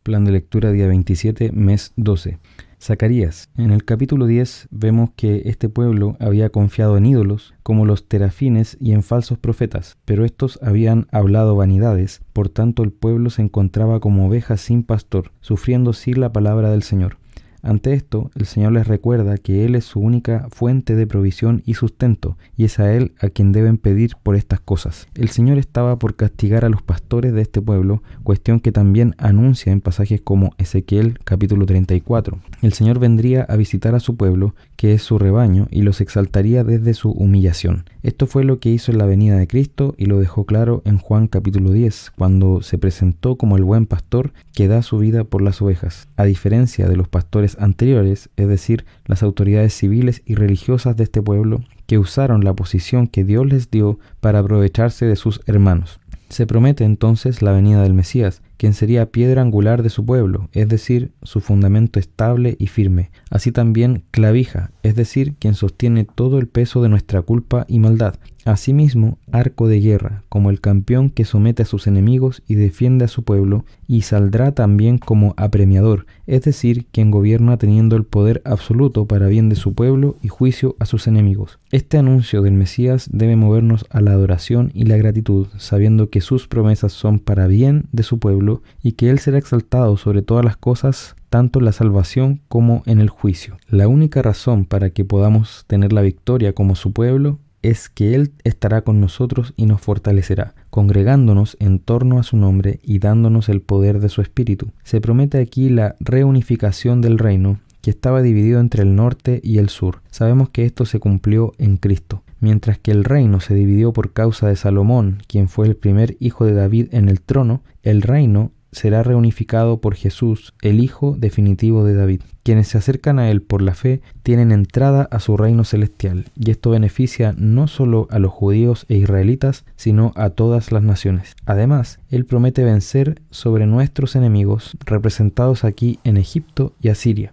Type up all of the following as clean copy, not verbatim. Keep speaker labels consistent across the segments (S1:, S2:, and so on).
S1: Plan de lectura día 27, mes 12. Zacarías. En el capítulo 10 vemos que este pueblo había confiado en ídolos como los terafines y en falsos profetas, pero estos habían hablado vanidades, por tanto el pueblo se encontraba como ovejas sin pastor, sufriendo sin la palabra del Señor. Ante esto, el Señor les recuerda que Él es su única fuente de provisión y sustento, y es a Él a quien deben pedir por estas cosas. El Señor estaba por castigar a los pastores de este pueblo, cuestión que también anuncia en pasajes como Ezequiel capítulo 34. El Señor vendría a visitar a su pueblo, que es su rebaño, y los exaltaría desde su humillación. Esto fue lo que hizo en la venida de Cristo y lo dejó claro en Juan capítulo 10, cuando se presentó como el buen pastor que da su vida por las ovejas. A diferencia de los pastores anteriores, es decir, las autoridades civiles y religiosas de este pueblo, que usaron la posición que Dios les dio para aprovecharse de sus hermanos. Se promete entonces la venida del Mesías, quien sería piedra angular de su pueblo, es decir, su fundamento estable y firme. Así también clavija, es decir, quien sostiene todo el peso de nuestra culpa y maldad. Asimismo, arco de guerra, como el campeón que somete a sus enemigos y defiende a su pueblo, y saldrá también como apremiador, es decir, quien gobierna teniendo el poder absoluto para bien de su pueblo y juicio a sus enemigos. Este anuncio del Mesías debe movernos a la adoración y la gratitud, sabiendo que sus promesas son para bien de su pueblo y que Él será exaltado sobre todas las cosas, tanto en la salvación como en el juicio. La única razón para que podamos tener la victoria como su pueblo es que Él estará con nosotros y nos fortalecerá, congregándonos en torno a su nombre y dándonos el poder de su Espíritu. Se promete aquí la reunificación del reino, que estaba dividido entre el norte y el sur. Sabemos que esto se cumplió en Cristo. Mientras que el reino se dividió por causa de Salomón, quien fue el primer hijo de David en el trono, el reino será reunificado por Jesús, el Hijo definitivo de David. Quienes se acercan a Él por la fe tienen entrada a su reino celestial, y esto beneficia no solo a los judíos e israelitas, sino a todas las naciones. Además, Él promete vencer sobre nuestros enemigos, representados aquí en Egipto y Asiria,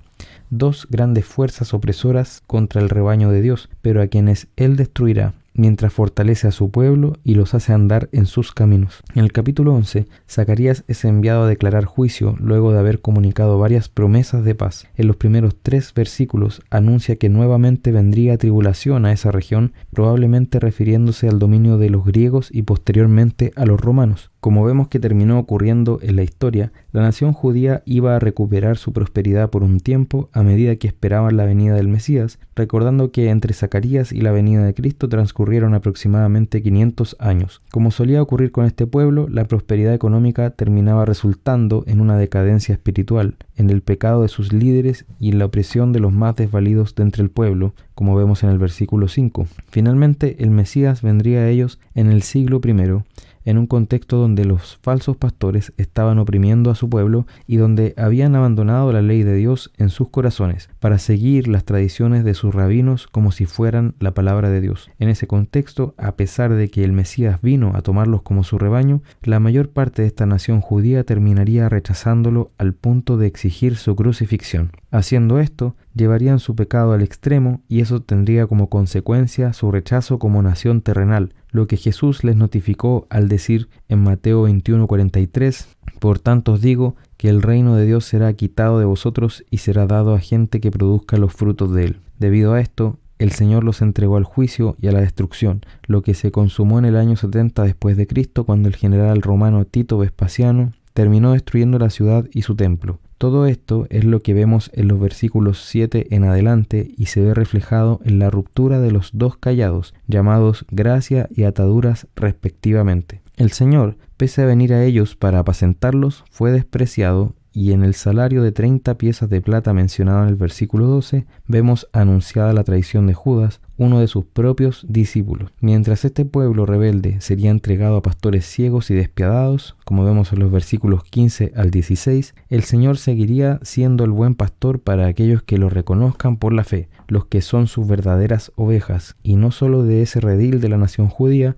S1: dos grandes fuerzas opresoras contra el rebaño de Dios, pero a quienes Él destruirá, mientras fortalece a su pueblo y los hace andar en sus caminos. En el capítulo 11, Zacarías es enviado a declarar juicio luego de haber comunicado varias promesas de paz. En los primeros 3 versículos anuncia que nuevamente vendría tribulación a esa región, probablemente refiriéndose al dominio de los griegos y posteriormente a los romanos. Como vemos que terminó ocurriendo en la historia, la nación judía iba a recuperar su prosperidad por un tiempo a medida que esperaban la venida del Mesías, recordando que entre Zacarías y la venida de Cristo transcurrieron aproximadamente 500 años. Como solía ocurrir con este pueblo, la prosperidad económica terminaba resultando en una decadencia espiritual, en el pecado de sus líderes y en la opresión de los más desvalidos de entre el pueblo, como vemos en el versículo 5. Finalmente, el Mesías vendría a ellos en el siglo I, en un contexto donde los falsos pastores estaban oprimiendo a su pueblo y donde habían abandonado la ley de Dios en sus corazones para seguir las tradiciones de sus rabinos como si fueran la palabra de Dios. En ese contexto, a pesar de que el Mesías vino a tomarlos como su rebaño, la mayor parte de esta nación judía terminaría rechazándolo al punto de exigir su crucifixión. Haciendo esto, llevarían su pecado al extremo y eso tendría como consecuencia su rechazo como nación terrenal, lo que Jesús les notificó al decir en Mateo 21:43, «Por tanto os digo que el reino de Dios será quitado de vosotros y será dado a gente que produzca los frutos de él». Debido a esto, el Señor los entregó al juicio y a la destrucción, lo que se consumó en el año 70 después de Cristo, cuando el general romano Tito Vespasiano terminó destruyendo la ciudad y su templo. Todo esto es lo que vemos en los versículos 7 en adelante y se ve reflejado en la ruptura de los 2 callados, llamados gracia y ataduras respectivamente. El Señor, pese a venir a ellos para apacentarlos, fue despreciado, y en el salario de 30 piezas de plata mencionado en el versículo 12, vemos anunciada la traición de Judas, uno de sus propios discípulos. Mientras este pueblo rebelde sería entregado a pastores ciegos y despiadados, como vemos en los versículos 15 al 16, el Señor seguiría siendo el buen pastor para aquellos que lo reconozcan por la fe, los que son sus verdaderas ovejas, y no solo de ese redil de la nación judía,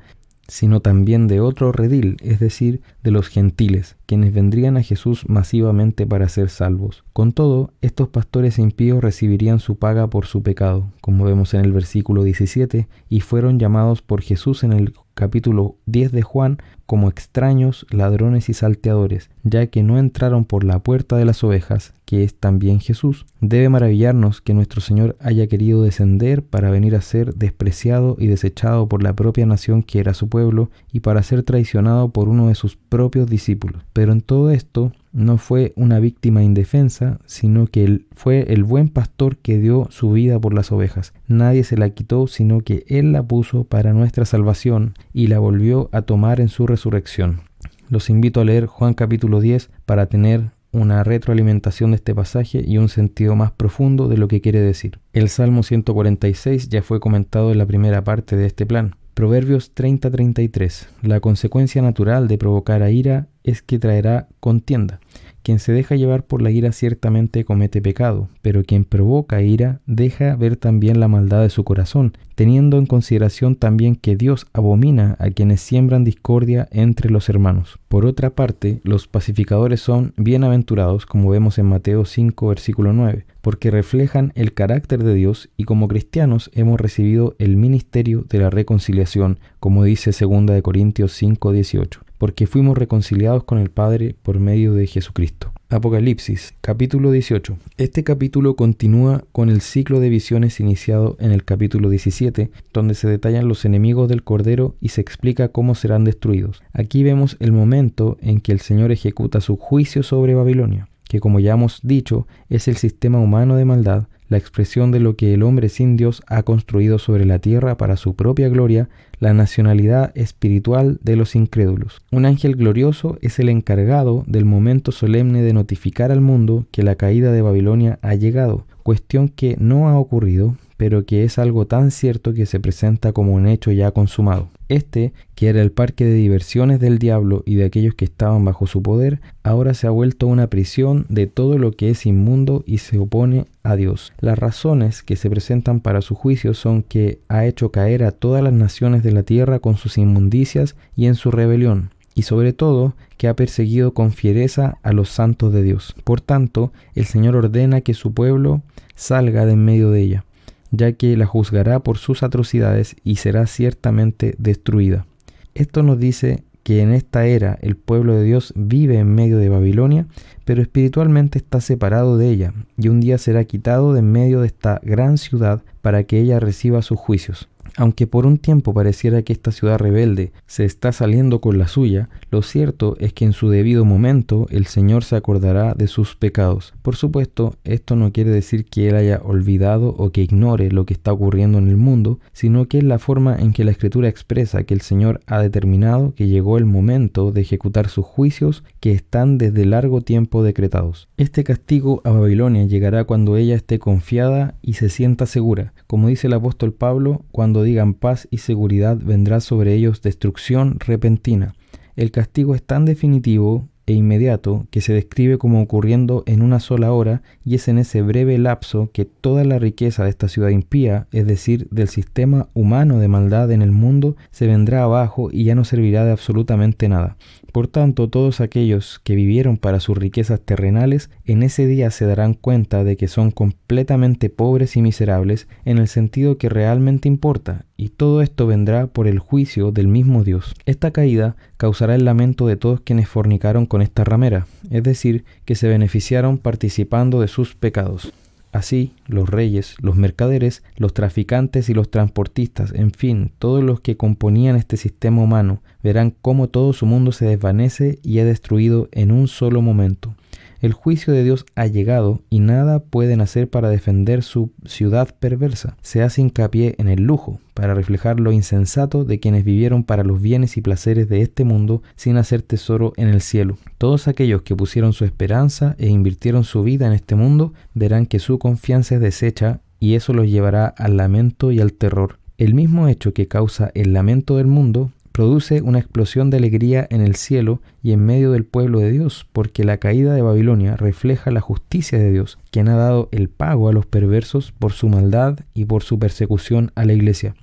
S1: sino también de otro redil, es decir, de los gentiles, quienes vendrían a Jesús masivamente para ser salvos. Con todo, estos pastores impíos recibirían su paga por su pecado, como vemos en el versículo 17, y fueron llamados por Jesús en el capítulo 10 de Juan como extraños, ladrones y salteadores, ya que no entraron por la puerta de las ovejas, que es también Jesús. Debe maravillarnos que nuestro Señor haya querido descender para venir a ser despreciado y desechado por la propia nación que era su pueblo y para ser traicionado por uno de sus propios discípulos. Pero en todo esto no fue una víctima indefensa, sino que él fue el buen pastor que dio su vida por las ovejas. Nadie se la quitó, sino que Él la puso para nuestra salvación y la volvió a tomar en su resurrección. Los invito a leer Juan capítulo 10 para tener una retroalimentación de este pasaje y un sentido más profundo de lo que quiere decir. El Salmo 146 ya fue comentado en la primera parte de este plan. Proverbios 30:33. La consecuencia natural de provocar a ira es que traerá contienda. Quien se deja llevar por la ira ciertamente comete pecado, pero quien provoca ira deja ver también la maldad de su corazón, teniendo en consideración también que Dios abomina a quienes siembran discordia entre los hermanos. Por otra parte, los pacificadores son bienaventurados, como vemos en Mateo 5, versículo 9, porque reflejan el carácter de Dios y como cristianos hemos recibido el ministerio de la reconciliación, como dice 2 Corintios 5, 18. Porque fuimos reconciliados con el Padre por medio de Jesucristo. Apocalipsis, capítulo 18. Este capítulo continúa con el ciclo de visiones iniciado en el capítulo 17, donde se detallan los enemigos del Cordero y se explica cómo serán destruidos. Aquí vemos el momento en que el Señor ejecuta su juicio sobre Babilonia, que como ya hemos dicho, es el sistema humano de maldad, la expresión de lo que el hombre sin Dios ha construido sobre la tierra para su propia gloria, la nacionalidad espiritual de los incrédulos. Un ángel glorioso es el encargado del momento solemne de notificar al mundo que la caída de Babilonia ha llegado, cuestión que no ha ocurrido, pero que es algo tan cierto que se presenta como un hecho ya consumado. Este, que era el parque de diversiones del diablo y de aquellos que estaban bajo su poder, ahora se ha vuelto una prisión de todo lo que es inmundo y se opone a Dios. Las razones que se presentan para su juicio son que ha hecho caer a todas las naciones de la tierra con sus inmundicias y en su rebelión, y sobre todo que ha perseguido con fiereza a los santos de Dios. Por tanto, el Señor ordena que su pueblo salga de en medio de ella, ya que la juzgará por sus atrocidades y será ciertamente destruida. Esto nos dice que en esta era el pueblo de Dios vive en medio de Babilonia, pero espiritualmente está separado de ella, y un día será quitado de en medio de esta gran ciudad para que ella reciba sus juicios. Aunque por un tiempo pareciera que esta ciudad rebelde se está saliendo con la suya, lo cierto es que en su debido momento el Señor se acordará de sus pecados. Por supuesto, esto no quiere decir que Él haya olvidado o que ignore lo que está ocurriendo en el mundo, sino que es la forma en que la Escritura expresa que el Señor ha determinado que llegó el momento de ejecutar sus juicios que están desde largo tiempo decretados. Este castigo a Babilonia llegará cuando ella esté confiada y se sienta segura. Como dice el apóstol Pablo, cuando digan paz y seguridad vendrá sobre ellos destrucción repentina. El castigo es tan definitivo e inmediato que se describe como ocurriendo en una sola hora y es en ese breve lapso que toda la riqueza de esta ciudad impía, es decir, del sistema humano de maldad en el mundo, se vendrá abajo y ya no servirá de absolutamente nada. Por tanto, todos aquellos que vivieron para sus riquezas terrenales, en ese día se darán cuenta de que son completamente pobres y miserables en el sentido que realmente importa, y todo esto vendrá por el juicio del mismo Dios. Esta caída causará el lamento de todos quienes fornicaron con esta ramera, es decir, que se beneficiaron participando de sus pecados. Así, los reyes, los mercaderes, los traficantes y los transportistas, en fin, todos los que componían este sistema humano, verán cómo todo su mundo se desvanece y es destruido en un solo momento. El juicio de Dios ha llegado y nada pueden hacer para defender su ciudad perversa. Se hace hincapié en el lujo, para reflejar lo insensato de quienes vivieron para los bienes y placeres de este mundo sin hacer tesoro en el cielo. Todos aquellos que pusieron su esperanza e invirtieron su vida en este mundo verán que su confianza es deshecha y eso los llevará al lamento y al terror. El mismo hecho que causa el lamento del mundo produce una explosión de alegría en el cielo y en medio del pueblo de Dios, porque la caída de Babilonia refleja la justicia de Dios, quien ha dado el pago a los perversos por su maldad y por su persecución a la iglesia.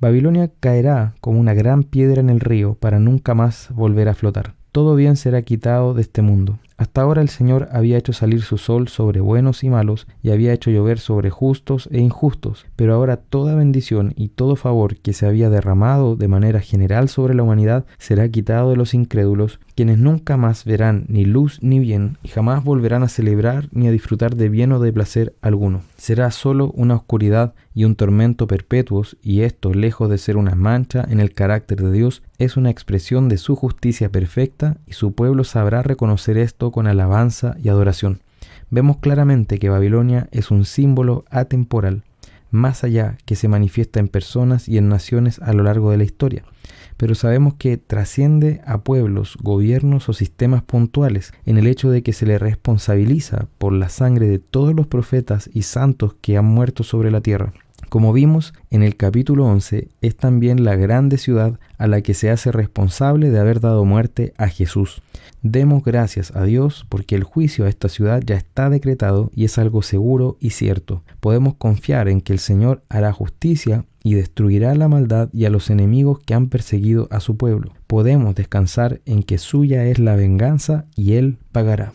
S1: Babilonia caerá como una gran piedra en el río para nunca más volver a flotar. Todo bien será quitado de este mundo. Hasta ahora el Señor había hecho salir su sol sobre buenos y malos, y había hecho llover sobre justos e injustos, pero ahora toda bendición y todo favor que se había derramado de manera general sobre la humanidad será quitado de los incrédulos, quienes nunca más verán ni luz ni bien, y jamás volverán a celebrar ni a disfrutar de bien o de placer alguno. Será solo una oscuridad y un tormento perpetuos, y esto, lejos de ser una mancha en el carácter de Dios, es una expresión de su justicia perfecta, y su pueblo sabrá reconocer esto con alabanza y adoración. Vemos claramente que Babilonia es un símbolo atemporal, más allá que se manifiesta en personas y en naciones a lo largo de la historia, pero sabemos que trasciende a pueblos, gobiernos o sistemas puntuales en el hecho de que se le responsabiliza por la sangre de todos los profetas y santos que han muerto sobre la tierra. Como vimos en el capítulo 11, es también la grande ciudad a la que se hace responsable de haber dado muerte a Jesús. Demos gracias a Dios porque el juicio a esta ciudad ya está decretado y es algo seguro y cierto. Podemos confiar en que el Señor hará justicia y destruirá la maldad y a los enemigos que han perseguido a su pueblo. Podemos descansar en que suya es la venganza y Él pagará.